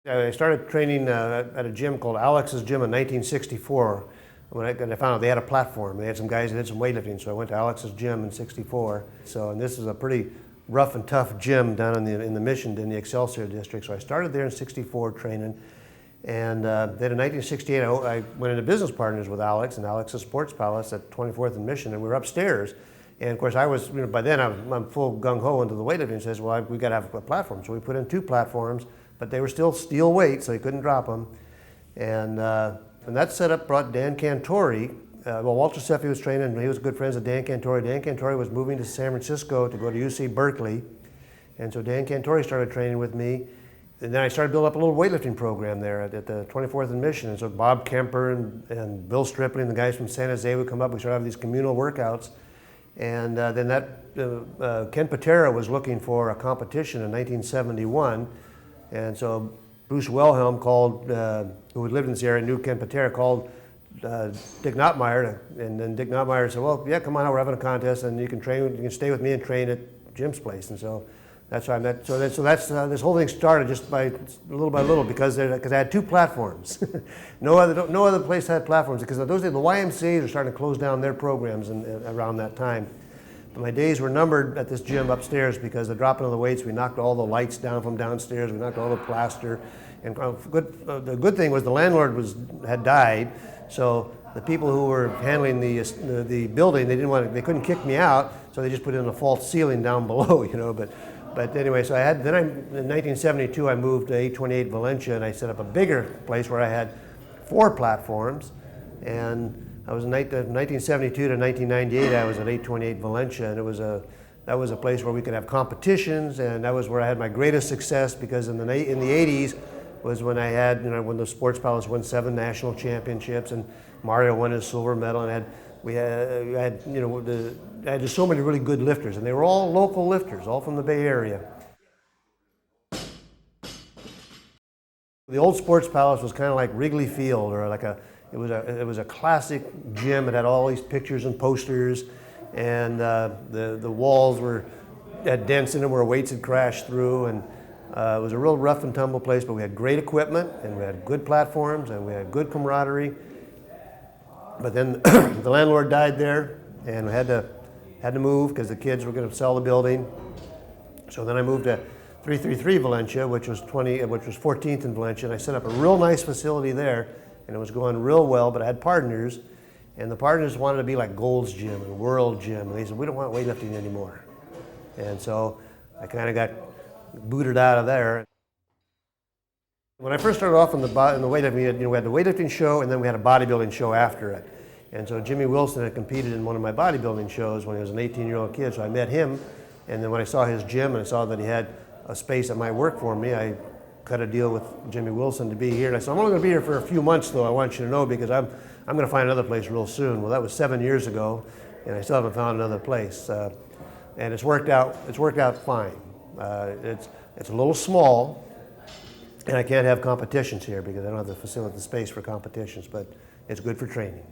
I started training at a gym called Alex's Gym in 1964. When I found out they had a platform, they had some guys that did some weightlifting, so I went to Alex's Gym in '64. And this is a pretty rough and tough gym down in the Mission, in the Excelsior district. So I started there in '64 training, and then in 1968 I went into business partners with Alex and Alex's Sports Palace at 24th and Mission, and we were upstairs. And of course, I was, by then I'm full gung ho into the weightlifting. And says, well, we got to have a platform. So we put in 2 platforms, but they were still steel weight, so you couldn't drop them. And that setup brought Dan Cantori. Walter Seffi was training, and he was good friends with Dan Cantori. Dan Cantori was moving to San Francisco to go to UC Berkeley. And so Dan Cantori started training with me. And then I started building up a little weightlifting program there at the 24th and Mission. And so Bob Kemper and Bill Stripling, the guys from San Jose, would come up. We started having these communal workouts. And then Ken Patera was looking for a competition in 1971. And so Bruce Wilhelm called, who had lived in this area, knew Ken Patera, called Dick Nottmeyer. And then Dick Nottmeyer said, well, yeah, come on, we're having a contest, and you can stay with me and train at Jim's place. And so that's how I met. So that's this whole thing started just by little because I had 2 platforms. no other place had platforms, because those days the YMCA's are starting to close down their programs around that time. But my days were numbered at this gym upstairs because the dropping of the weights, we knocked all the lights down from downstairs, we knocked all the plaster. And the good thing was the landlord had died, so the people who were handling the building, they couldn't kick me out, so they just put in a false ceiling down below, But anyway, so in 1972 I moved to 828 Valencia, and I set up a bigger place where I had 4 platforms. And I was in 1972 to 1998. I was at 828 Valencia, and that was a place where we could have competitions, and that was where I had my greatest success, because in the 80s was when I had, when the Sports Palace won 7 national championships, and Mario won his silver medal, and I had just so many really good lifters, and they were all local lifters, all from the Bay Area. The old Sports Palace was kind of like Wrigley Field, or it was a classic gym. It had all these pictures and posters, and the walls had dents in them where weights had crashed through, and it was a real rough and tumble place, but we had great equipment, and we had good platforms, and we had good camaraderie. But then the landlord died there, and we had to move because the kids were going to sell the building. So then I moved to 333 Valencia, which was 14th in Valencia, and I set up a real nice facility there, and it was going real well. But I had partners, and the partners wanted to be like Gold's Gym and World Gym, and they said, we don't want weightlifting anymore. And so I kind of got booted out of there. When I first started off in the weightlifting, we had the weightlifting show, and then we had a bodybuilding show after it. And so Jimmy Wilson had competed in one of my bodybuilding shows when he was an 18-year-old kid, so I met him. And then when I saw his gym and I saw that he had a space that might work for me, I cut a deal with Jimmy Wilson to be here. And I said, I'm only going to be here for a few months, though, I want you to know, because I'm going to find another place real soon. Well, that was 7 years ago, and I still haven't found another place. And it's worked out fine. It's a little small, and I can't have competitions here because I don't have the facility, the space for competitions, but it's good for training.